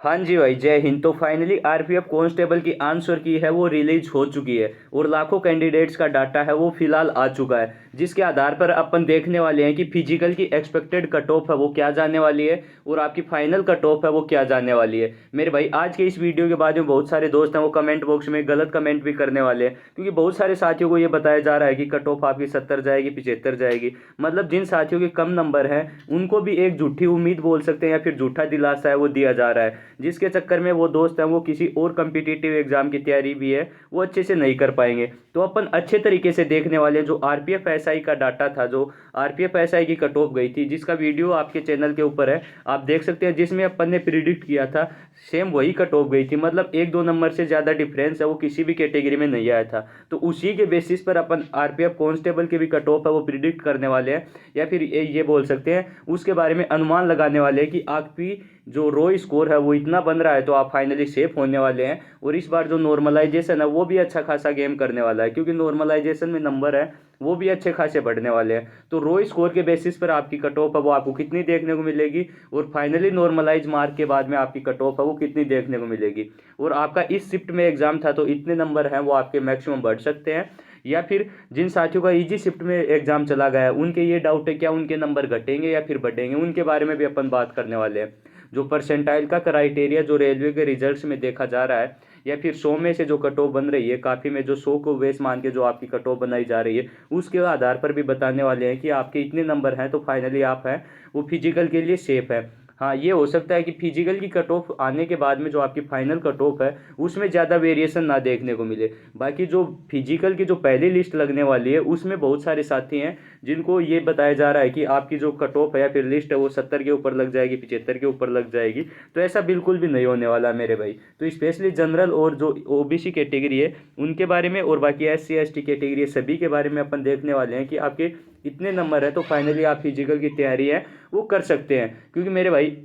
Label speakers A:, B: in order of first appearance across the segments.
A: हाँ जी भाई, जय हिंद। तो फाइनली आरपीएफ कांस्टेबल की आंसर की है वो रिलीज हो चुकी है और लाखों कैंडिडेट्स का डाटा है वो फिलहाल आ चुका है, जिसके आधार पर अपन देखने वाले हैं कि फिजिकल की एक्सपेक्टेड कट ऑफ है वो क्या जाने वाली है और आपकी फाइनल कट ऑफ है वो क्या जाने वाली है। मेरे भाई आज के इस वीडियो के बाद में बहुत सारे दोस्त हैं वो कमेंट बॉक्स में गलत कमेंट भी करने वाले हैं, क्योंकि बहुत सारे साथियों को ये बताया जा रहा है कि कट ऑफ आपकी 70 जाएगी, 75 जाएगी। मतलब जिन साथियों के कम नंबर हैं उनको भी एक झूठी उम्मीद बोल सकते हैं या फिर झूठा दिलासा है वो दिया जा रहा है, जिसके चक्कर में वो दोस्त हैं वो किसी और कम्पिटिटिव एग्जाम की तैयारी भी है वो अच्छे से नहीं कर पाएंगे। तो अपन अच्छे तरीके से देखने वाले हैं जो आरपीएफ एसआई का डाटा था, जो आरपीएफ एसआई की कट ऑफ गई थी, जिसका वीडियो आपके चैनल के ऊपर है, आप देख सकते हैं, जिसमें अपन ने प्रिडिक्ट किया था सेम वही कट ऑफ गई थी। मतलब एक दो नंबर से ज़्यादा डिफरेंस है वो किसी भी कैटेगरी में नहीं आया था। तो उसी के बेसिस पर अपन आरपीएफ कांस्टेबल के भी कट ऑफ है वो प्रिडिक्ट करने वाले हैं, या फिर ये बोल सकते हैं उसके बारे में अनुमान लगाने वाले हैं कि आपकी जो रो स्कोर है वो इतना बन रहा है तो आप फाइनली सेफ होने वाले हैं। और इस बार जो नॉर्मलाइजेशन है वो भी अच्छा खासा गेम करने वाला है, क्योंकि नॉर्मलाइजेशन में नंबर है वो भी अच्छे खासे बढ़ने वाले हैं। तो रो स्कोर के बेसिस पर आपकी कट ऑफ है वो आपको कितनी देखने को मिलेगी और फाइनली नॉर्मलाइज मार्क के बाद में आपकी कट ऑफ है वो कितनी देखने को मिलेगी। और आपका इस शिफ्ट में एग्जाम था तो इतने नंबर हैं वो आपके मैक्सिमम बढ़ सकते हैं, या फिर जिन साथियों का इजी शिफ्ट में एग्जाम चला गया है उनके ये डाउट है क्या उनके नंबर घटेंगे या फिर बढ़ेंगे, उनके बारे में भी अपन बात करने वाले हैं। जो परसेंटाइल का क्राइटेरिया जो रेलवे के रिजल्ट्स में देखा जा रहा है, या फिर 100 में से जो कट ऑफ बन रही है, काफ़ी में जो 100 को बेस मान के जो आपकी कट ऑफ बनाई जा रही है उसके आधार पर भी बताने वाले हैं कि आपके इतने नंबर हैं तो फाइनली आप हैं वो फिजिकल के लिए सेफ है। हाँ, ये हो सकता है कि फिजिकल की कट ऑफ आने के बाद में जो आपकी फाइनल कट ऑफ है उसमें ज़्यादा वेरिएशन ना देखने को मिले। बाकी जो फिजिकल की जो पहली लिस्ट लगने वाली है उसमें बहुत सारे साथी हैं जिनको ये बताया जा रहा है कि आपकी जो कट ऑफ है या फिर लिस्ट है वो 70 के ऊपर लग जाएगी, 75 के ऊपर लग जाएगी। तो ऐसा बिल्कुल भी नहीं होने वाला मेरे भाई। तो स्पेशली जनरल और जो ओबीसी कैटेगरी है उनके बारे में और बाकी एससी एसटी कैटेगरी है सभी के बारे में अपन देखने वाले हैं कि आपके इतने नंबर है तो फाइनली आप फिजिकल की तैयारी है वो कर सकते हैं। क्योंकि मेरे भाई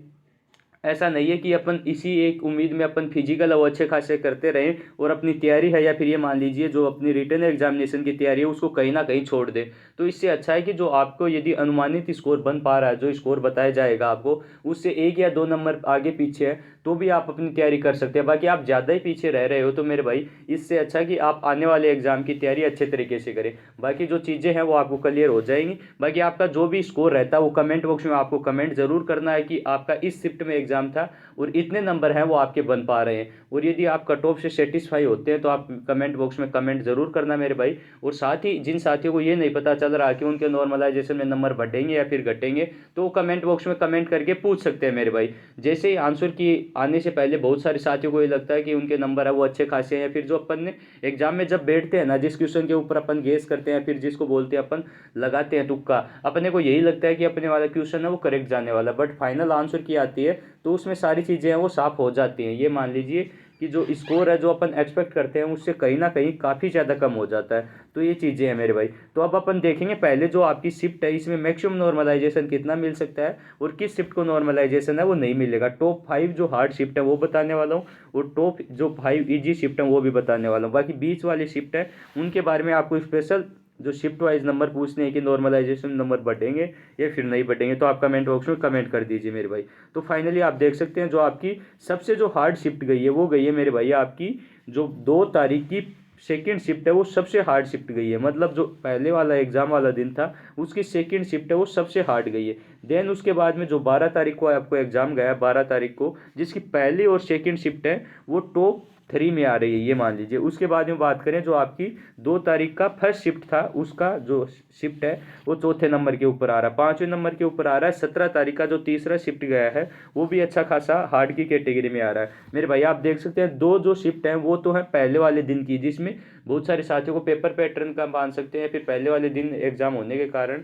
A: ऐसा नहीं है कि अपन इसी एक उम्मीद में अपन फिजिकल वो अच्छे खासे करते रहें और अपनी तैयारी है या फिर ये मान लीजिए जो अपनी रिटर्न एग्जामिनेशन की तैयारी है उसको कहीं ना कहीं छोड़ दे। तो इससे अच्छा है कि जो आपको यदि अनुमानित स्कोर बन पा रहा है, जो स्कोर बताया जाएगा आपको उससे एक या दो नंबर आगे पीछे है तो भी आप अपनी तैयारी कर सकते हैं। बाकी आप ज़्यादा ही पीछे रह रहे हो तो मेरे भाई इससे अच्छा कि आप आने वाले एग्जाम की तैयारी अच्छे तरीके से करें। बाकी जो चीज़ें हैं वो आपको क्लियर हो जाएंगी। बाकी आपका जो भी स्कोर रहता है वो कमेंट बॉक्स में आपको कमेंट जरूर करना है कि आपका इस शिफ्ट में एग्जाम था और इतने नंबर हैं वो आपके बन पा रहे हैं। और यदि आप कट ऑफ से सेटिस्फाई होते हैं तो आप कमेंट बॉक्स में कमेंट जरूर करना मेरे भाई। और साथ ही जिन साथियों को ये नहीं पता चल रहा कि उनके नॉर्मलाइजेशन में नंबर बढ़ेंगे या फिर घटेंगे तो वो कमेंट बॉक्स में कमेंट करके पूछ सकते हैं मेरे भाई। जैसे ही आंसर की आने से पहले बहुत सारे साथियों को ये लगता है कि उनके नंबर है वो अच्छे खासे हैं, या फिर जो अपन ने एग्जाम में जब बैठते हैं ना जिस क्वेश्चन के ऊपर अपन गेस करते हैं फिर जिसको बोलते हैं अपन लगाते हैं तुक्का, अपने को यही लगता है कि अपने वाला क्वेश्चन है वो करेक्ट जाने वाला, बट फाइनल आंसर की आती है तो उसमें सारी चीज़ें हैं वो साफ हो जाती हैं। ये मान लीजिए कि जो स्कोर है जो अपन एक्सपेक्ट करते हैं उससे कहीं ना कहीं काफ़ी ज़्यादा कम हो जाता है। तो ये चीज़ें हैं मेरे भाई। तो अब अपन देखेंगे पहले जो आपकी शिफ्ट है इसमें मैक्सिमम नॉर्मलाइजेशन कितना मिल सकता है और किस शिफ्ट को नॉर्मलाइजेशन है वो नहीं मिलेगा। टॉप 5 जो हार्ड शिफ्ट है वो बताने वाला हूँ और टॉप जो 5 इजी शिफ्ट है वो भी बताने वाला हूँ। बाकी बीच वाली शिफ्ट है उनके बारे में आपको स्पेशल जो शिफ्ट वाइज नंबर पूछने हैं कि नॉर्मलाइजेशन नंबर बढ़ेंगे या फिर नहीं बढ़ेंगे तो आप कमेंट बॉक्स में कमेंट कर दीजिए मेरे भाई। तो फाइनली आप देख सकते हैं जो आपकी सबसे जो हार्ड शिफ्ट गई है वो गई है मेरे भाई आपकी जो 2 तारीख की सेकेंड शिफ्ट है वो सबसे हार्ड शिफ्ट गई है। मतलब जो पहले वाला एग्जाम वाला दिन था उसकी सेकेंड शिफ्ट है वो सबसे हार्ड गई है। देन उसके बाद में जो 12 तारीख को आपको एग्जाम गया 12 तारीख को जिसकी पहली और सेकेंड शिफ्ट है वो टॉप 3 में आ रही है, ये मान लीजिए। उसके बाद में बात करें जो आपकी 2 तारीख का फर्स्ट शिफ्ट था उसका जो शिफ्ट है वो चौथे नंबर के ऊपर आ रहा है, 5वें नंबर के ऊपर आ रहा है। 17 तारीख का जो तीसरा शिफ्ट गया है वो भी अच्छा खासा हार्ड की कैटेगरी में आ रहा है मेरे भाई। आप देख सकते हैं दो जो शिफ्ट हैं वो तो है पहले वाले दिन की, जिसमें बहुत सारे साथियों को पेपर पैटर्न का मान सकते हैं फिर पहले वाले दिन एग्जाम होने के कारण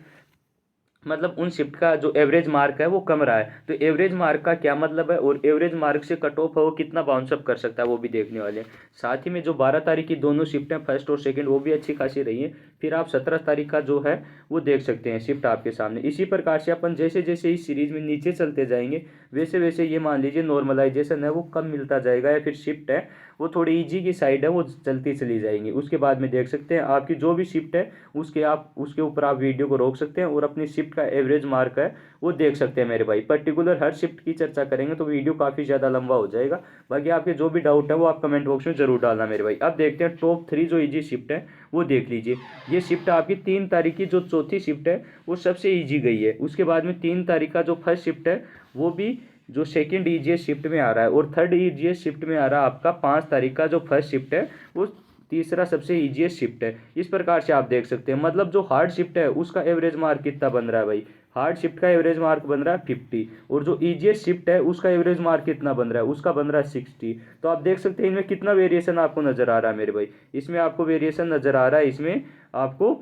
A: मतलब उन शिफ्ट का जो एवरेज मार्क है वो कम रहा है। तो एवरेज मार्क का क्या मतलब है और एवरेज मार्क से कट ऑफ है वो कितना बाउंस अप कर सकता है वो भी देखने वाले हैं। साथ ही में जो 12 तारीख की दोनों शिफ्ट हैं फर्स्ट और सेकंड वो भी अच्छी खासी रही है। फिर आप 17 तारीख का जो है वो देख सकते हैं शिफ्ट आपके सामने। इसी प्रकार से अपन जैसे जैसे इस सीरीज में नीचे चलते जाएंगे वैसे वैसे ये मान लीजिए नॉर्मलाइजेशन है वो कम मिलता जाएगा या फिर शिफ्ट है वो थोड़ी ईजी की साइड है वो चलती चली जाएंगी। उसके बाद में देख सकते हैं आपकी जो भी शिफ्ट है उसके ऊपर आप वीडियो को रोक सकते हैं और अपनी शिफ्ट शिफ्ट का एवरेज मार्क है वो देख सकते हैं मेरे भाई। पर्टिकुलर हर शिफ्ट की चर्चा करेंगे तो वीडियो काफ़ी ज़्यादा लंबा हो जाएगा। बाकी आपके जो भी डाउट है वो आप कमेंट बॉक्स में जरूर डालना मेरे भाई। अब देखते हैं टॉप 3 जो ईजी शिफ्ट है वो देख लीजिए। ये शिफ्ट आपकी 3 तारीख की जो चौथी शिफ्ट है वो सबसे ईजी गई है। उसके बाद में 3 तारीख का जो फर्स्ट शिफ्ट है वो भी जो सेकंड ईजीएस्ट शिफ्ट में आ रहा है, और थर्ड ईजीएस्ट शिफ्ट में आ रहा है आपका 5 तारीख का जो फर्स्ट शिफ्ट है वो तीसरा सबसे ईजीएस्ट शिफ्ट है। इस प्रकार से आप देख सकते हैं, मतलब जो हार्ड शिफ्ट है उसका एवरेज मार्क कितना बन रहा है भाई। हार्ड शिफ्ट का एवरेज मार्क बन रहा है 50, और जो ईजीएस्ट शिफ्ट है उसका एवरेज मार्क कितना बन रहा है, उसका बन रहा है 60। तो आप देख सकते हैं इनमें कितना वेरिएशन आपको नजर आ रहा है मेरे भाई। इसमें आपको वेरिएशन नजर आ रहा है, इसमें आपको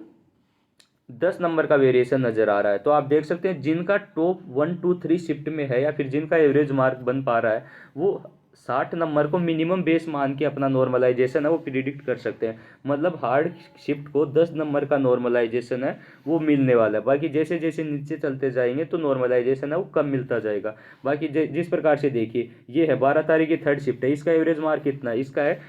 A: 10 नंबर का वेरिएशन नजर आ रहा है। तो आप देख सकते हैं जिनका टॉप 1 2 3 शिफ्ट में है या फिर जिनका एवरेज मार्क बन पा रहा है वो 60 नंबर को मिनिमम बेस मान के अपना नॉर्मलाइजेशन है वो प्रिडिक्ट कर सकते हैं। मतलब हार्ड शिफ्ट को 10 नंबर का नॉर्मलाइजेशन है वो मिलने वाला है। बाकी जैसे जैसे नीचे चलते जाएंगे तो नॉर्मलाइजेशन है वो कम मिलता जाएगा। बाकी जिस प्रकार से देखिए ये है 12 तारीख की थर्ड शिफ्ट है, इसका एवरेज मार्क कितना है, इसका है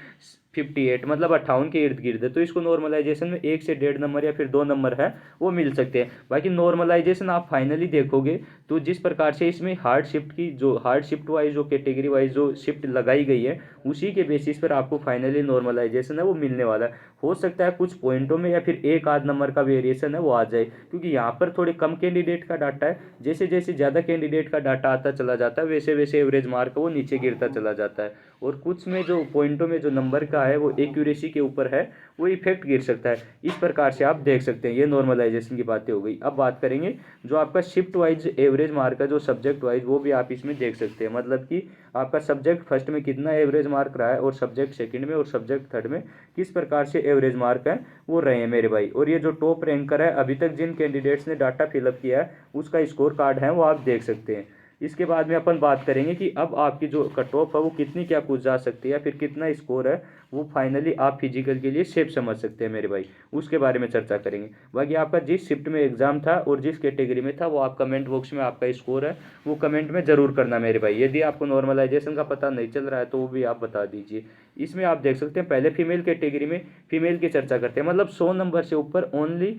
A: 58, मतलब 58 के इर्द गिर्द है। तो इसको नॉर्मलाइजेशन में 1 से 1.5 नंबर या फिर 2 नंबर है वो मिल सकते हैं। बाकी नॉर्मलाइजेशन आप फाइनली देखोगे तो जिस प्रकार से इसमें हार्ड शिफ्ट की जो हार्ड शिफ्ट वाइज जो कैटेगरी वाइज जो शिफ्ट लगाई गई है उसी के बेसिस पर आपको फाइनली नॉर्मलाइजेशन है वो मिलने वाला है। हो सकता है कुछ पॉइंटों में या फिर एक आध नंबर का वेरिएशन है वो आ जाए, क्योंकि यहाँ पर थोड़े कम कैंडिडेट का डाटा है। जैसे जैसे ज़्यादा कैंडिडेट का डाटा आता चला जाता है वैसे वैसे एवरेज मार्क वो नीचे गिरता चला जाता है, और कुछ में जो पॉइंटों में जो नंबर का है वो एक्यूरेसी के ऊपर है वो इफेक्ट गिर सकता है। इस प्रकार से आप देख सकते हैं। ये नॉर्मलाइजेशन की बातें हो गई। अब बात करेंगे जो आपका शिफ्ट वाइज एवरेज मार्क है जो सब्जेक्ट वाइज, वो भी आप इसमें देख सकते हैं। मतलब कि आपका सब्जेक्ट फर्स्ट में कितना एवरेज मार्क रहा है और सब्जेक्ट सेकंड में और सब्जेक्ट थर्ड में किस प्रकार से एवरेज मार्क है वो रहे हैं मेरे भाई। और ये जो टॉप रैंकर है अभी तक जिन कैंडिडेट्स ने डाटा फिलअप किया है उसका स्कोर कार्ड है वो आप देख सकते हैं। इसके बाद में अपन बात करेंगे कि अब आपकी जो कट ऑफ है वो कितनी क्या कुछ जा सकती है या फिर कितना स्कोर है वो फाइनली आप फिजिकल के लिए सेफ समझ सकते हैं मेरे भाई, उसके बारे में चर्चा करेंगे। बाकी आपका जिस शिफ्ट में एग्जाम था और जिस कैटेगरी में था वो आप कमेंट बॉक्स में आपका स्कोर है वो कमेंट में जरूर करना मेरे भाई। यदि आपको नॉर्मलाइजेशन का पता नहीं चल रहा है तो वो भी आप बता दीजिए। इसमें आप देख सकते हैं पहले फीमेल कैटेगरी में फीमेल की चर्चा करते हैं। मतलब 100 नंबर से ऊपर ओनली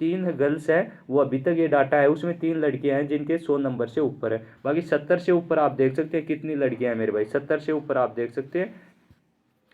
A: 3 गर्ल्स हैं, वो अभी तक ये डाटा है उसमें 3 लड़कियां हैं जिनके 100 नंबर से ऊपर है। बाकी 70 से ऊपर आप देख सकते हैं कितनी लड़कियां हैं मेरे भाई। 70 से ऊपर आप देख सकते हैं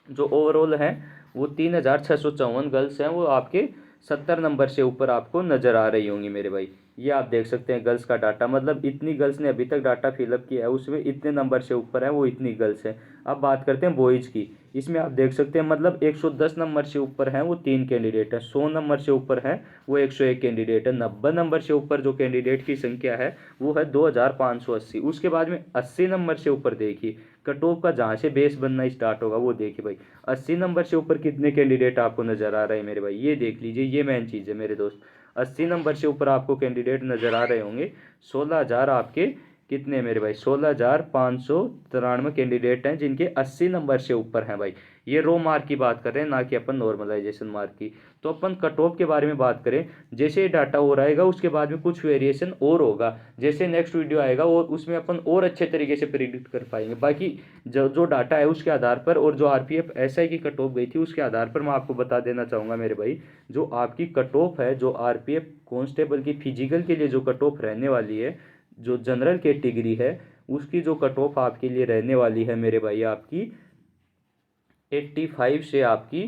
A: जो ओवरऑल है वो 3654 गर्ल्स हैं, वो आपके 70 नंबर से ऊपर आपको नज़र आ रही होंगी मेरे भाई। ये आप देख सकते हैं गर्ल्स का डाटा, मतलब इतनी गर्ल्स ने अभी तक डाटा फिलअप किया है उसमें इतने नंबर से ऊपर है वो इतनी गर्ल्स हैं। अब बात करते हैं बॉयज़ की। इसमें आप देख सकते हैं मतलब 110 नंबर से ऊपर हैं वो 3 कैंडिडेट हैं, 100 नंबर से ऊपर हैं वो 101 कैंडिडेट है, 90 नंबर से ऊपर जो कैंडिडेट की संख्या है वो है 2580। उसके बाद में 80 नंबर से ऊपर देखिए कट ऑफ का जहाँ से बेस बनना स्टार्ट होगा वो देखिए भाई 80 नंबर से ऊपर कितने कैंडिडेट आपको नज़र आ रहे हैं मेरे भाई। ये देख लीजिए, ये मेन चीज़ है मेरे दोस्त। 80 नंबर से ऊपर आपको कैंडिडेट नज़र आ रहे होंगे। 16,000 आपके कितने मेरे भाई, 16,593 कैंडिडेट हैं जिनके 80 नंबर से ऊपर हैं भाई। ये रो मार्क की बात कर रहे हैं ना कि अपन नॉर्मलाइजेशन मार्क की। तो अपन कट ऑफ के बारे में बात करें, जैसे ये डाटा हो रहेगा उसके बाद में कुछ वेरिएशन और होगा। जैसे नेक्स्ट वीडियो आएगा और उसमें अपन और अच्छे तरीके से प्रिडिक्ट कर पाएंगे। बाकी जो डाटा है उसके आधार पर और जो आरपीएफ एसआई की कट ऑफ गई थी उसके आधार पर मैं आपको बता देना चाहूँगा मेरे भाई, जो आपकी कट ऑफ है जो आरपीएफ कांस्टेबल की फिजिकल के लिए जो कट ऑफ रहने वाली है, जो जनरल कैटेगरी है उसकी जो कट ऑफ आपके लिए रहने वाली है मेरे भाई आपकी 85 से आपकी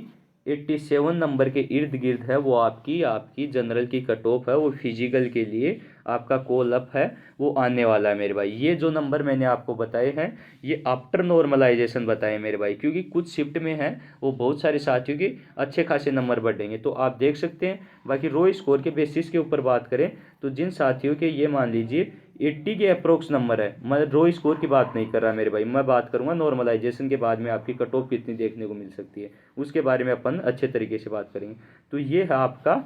A: 87 नंबर के इर्द गिर्द है वो आपकी जनरल की कट ऑफ है वो फिजिकल के लिए आपका कॉल अप है वो आने वाला है मेरे भाई। ये जो नंबर मैंने आपको बताए हैं ये आफ्टर नॉर्मलाइजेशन बताए मेरे भाई, क्योंकि कुछ शिफ्ट में है वो बहुत सारे साथियों के अच्छे खासे नंबर बढ़ेंगे तो आप देख सकते हैं। बाकी रो स्कोर के बेसिस के ऊपर बात करें तो जिन साथियों के ये मान लीजिए 80 के अप्रोक्स नंबर है, मैं रो स्कोर की बात नहीं कर रहा मेरे भाई, मैं बात करूंगा नॉर्मलाइजेशन के बाद में आपकी कट ऑफ कितनी देखने को मिल सकती है उसके बारे में अपन अच्छे तरीके से बात करेंगे। तो ये है आपका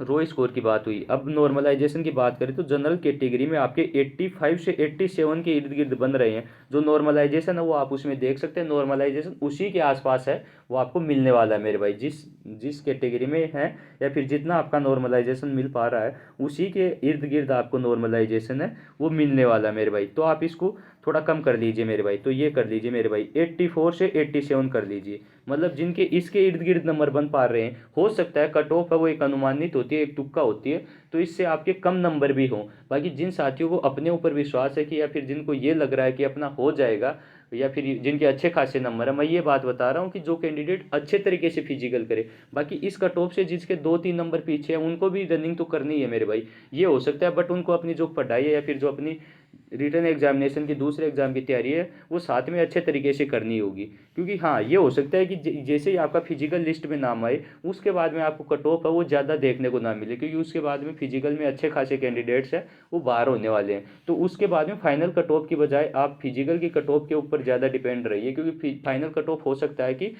A: रो स्कोर की बात हुई। अब नॉर्मलाइजेशन की बात करें तो जनरल कैटेगरी में आपके 85 से 87 के इर्द गिर्द बन रहे हैं। जो नॉर्मलाइजेशन है वो आप उसमें देख सकते हैं, नॉर्मलाइजेशन उसी के आसपास है वो आपको मिलने वाला है मेरे भाई। जिस कैटेगरी में है या फिर जितना आपका नॉर्मलाइजेशन मिल पा रहा है उसी के इर्द गिर्द आपको नॉर्मलाइजेशन है वो मिलने वाला है मेरे भाई। तो आप इसको थोड़ा कम कर लीजिए मेरे भाई, तो ये कर लीजिए मेरे भाई 84 से 87 कर लीजिए। मतलब जिनके इसके इर्द गिर्द नंबर बन पा रहे हैं, हो सकता है कट ऑफ है वो एक अनुमानित हो होती है, एक तुक्का होती है, तो इससे आपके कम नंबर भी हों। बाकी जिन साथियों को अपने ऊपर विश्वास है कि या फिर जिनको ये लग रहा है कि अपना हो जाएगा, या फिर जिनके अच्छे खासे नंबर है, मैं ये बात बता रहा हूँ कि जो कैंडिडेट अच्छे तरीके से फिजिकल करे, बाकी इस कट ऑफ से जिसके 2-3 नंबर पीछे हैं उनको भी रनिंग तो करनी है मेरे भाई, ये हो सकता है, बट उनको अपनी जो पढ़ाई है या फिर जो अपनी रिटर्न एग्जामिनेशन की दूसरे एग्जाम की तैयारी है वो साथ में अच्छे तरीके से करनी होगी। क्योंकि हाँ, ये हो सकता है कि जैसे ही आपका फिजिकल लिस्ट में नाम आए उसके बाद में आपको कट ऑफ है वो ज़्यादा देखने को ना मिले, क्योंकि उसके बाद में फिजिकल में अच्छे खासे कैंडिडेट्स हैं वो बाहर होने वाले हैं। तो उसके बाद में फाइनल कट ऑफ की बजाय आप फिजिकल की कट ऑफ के ऊपर ज़्यादा डिपेंड रहिए, क्योंकि फाइनल कट ऑफ हो सकता है कि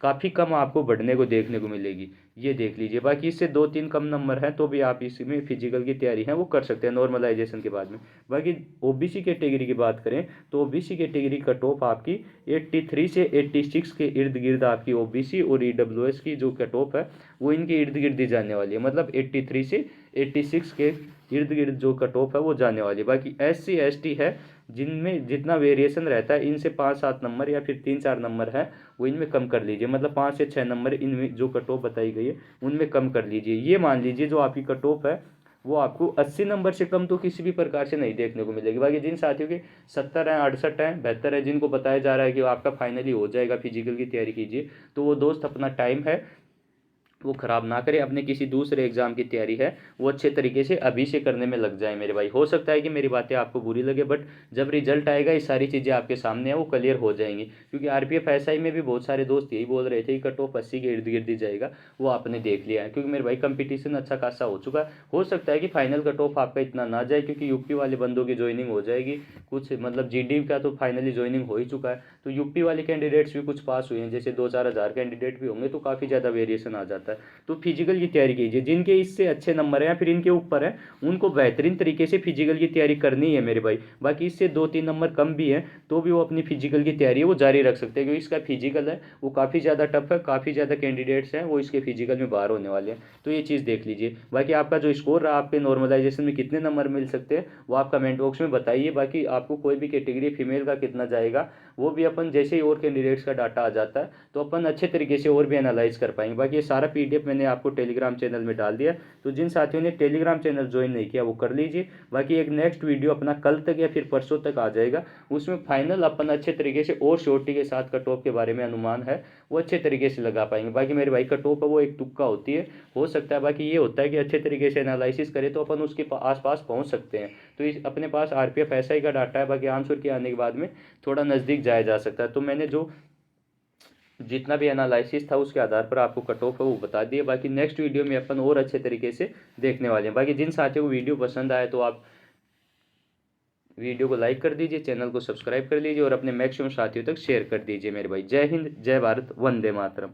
A: काफ़ी कम आपको बढ़ने को देखने को मिलेगी, ये देख लीजिए। बाकी इससे 2-3 कम नंबर हैं तो भी आप इसमें फिजिकल की तैयारी है वो कर सकते हैं नॉर्मलाइजेशन के बाद में। बाकी ओबीसी कैटेगरी की बात करें तो ओबीसी कैटेगरी कट ऑफ आपकी 83 से 86 के इर्द गिर्द आपकी ओबीसी और ईडब्ल्यूएस की जो कट ऑफ है वो इनके इर्द गिर्द ही जाने वाली है, मतलब 83 से 86 के इर्द गिर्द जो कट ऑफ है वो जाने वाली है। बाकी SC ST है जिनमें जितना वेरिएशन रहता है इनसे 5-7 नंबर या फिर 3-4 नंबर है वो इनमें कम कर लीजिए, मतलब 5 से 6 नंबर इनमें जो कट ऑफ बताई गई है उनमें कम कर लीजिए। ये मान लीजिए जो आपकी कट ऑफ है वो आपको 80 नंबर से कम तो किसी भी प्रकार से नहीं देखने को मिलेगी। बाकी जिन साथियों के 70 हैं, 68 हैं, 72 है, जिनको बताया जा रहा है कि आपका फाइनली हो जाएगा, फिजिकल की तैयारी कीजिए, तो वो दोस्त अपना टाइम है वो ख़राब ना करें, अपने किसी दूसरे एग्ज़ाम की तैयारी है वो अच्छे तरीके से अभी से करने में लग जाए मेरे भाई। हो सकता है कि मेरी बातें आपको बुरी लगे, बट जब रिजल्ट आएगा ये सारी चीज़ें आपके सामने है वो क्लियर हो जाएंगी। क्योंकि आरपीएफ एसआई में भी बहुत सारे दोस्त यही बोल रहे थे कि कट ऑफ 80 के इर्द गिर्द ही जाएगा, वो आपने देख लिया है। क्योंकि मेरे भाई कंपटीशन अच्छा खासा हो चुका है, हो सकता है कि फाइनल कट ऑफ आपका इतना ना जाए, क्योंकि यूपी वाले बंदों की ज्वाइनिंग हो जाएगी कुछ, मतलब जीडी का तो फाइनली ज्वाइनिंग हो ही चुका है, तो यूपी वाले कैंडिडेट्स भी कुछ पास हुए हैं, जैसे 2-4 हज़ार कैंडिडेट भी होंगे तो काफ़ी ज़्यादा वेरिएशन आ जाता है। तो फिजिकल की तैयारी कीजिए, जिनके इससे अच्छे नंबर हैं या फिर इनके ऊपर है उनको बेहतरीन तरीके से फिजिकल की तैयारी करनी है मेरे भाई। बाकी इससे 2-3 नंबर कम भी हैं तो भी वो अपनी फिजिकल की तैयारी है वो जारी रख सकते हैं, क्योंकि इसका फिजिकल है वो काफ़ी ज़्यादा टफ है, काफ़ी ज़्यादा कैंडिडेट्स हैं वो इसके फिजिकल में बाहर होने वाले हैं, तो ये चीज़ देख लीजिए। बाकी आपका जो स्कोर रहा आपके नॉर्मलाइजेशन में कितने नंबर मिल सकते हैं वो आप कमेंट बॉक्स में बताइए। बाकी आपको कोई भी कैटेगरी फीमेल का कितना जाएगा वो भी अपन जैसे ही और कैंडिडेट्स का डाटा आ जाता है तो अपन अच्छे तरीके से और भी एनालाइज कर पाएंगे। बाकी ये सारा पीडीएफ मैंने आपको टेलीग्राम चैनल में डाल दिया, तो जिन साथियों ने टेलीग्राम चैनल ज्वाइन नहीं किया वो कर लीजिए। बाकी एक नेक्स्ट वीडियो अपना कल तक या फिर परसों तक आ जाएगा, उसमें फाइनल अपन अच्छे तरीके से और श्योरिटी के साथ कट ऑफ के बारे में अनुमान है वो अच्छे तरीके से लगा पाएंगे। बाकी मेरे भाई कट ऑफ है वो एक तुक्का होती है, हो सकता है। बाकी ये होता है कि अच्छे तरीके से एनालिसिस करें तो अपन उसके आसपास पहुंच सकते हैं। तो इस अपने पास आरपीएफ एसआई का डाटा है, बाकी आंसर के आने के बाद में थोड़ा नज़दीक जाया जा सकता है। तो मैंने जो जितना भी एनालिसिस था उसके आधार पर आपको कट ऑफ है वो बता दिए। बाकी नेक्स्ट वीडियो में अपन और अच्छे तरीके से देखने वाले हैं। बाकी जिन साथियों को वीडियो पसंद आए तो आप वीडियो को लाइक कर दीजिए, चैनल को सब्सक्राइब कर लीजिए और अपने मैक्सिमम साथियों तक शेयर कर दीजिए मेरे भाई। जय हिंद, जय भारत, वंदे मातरम।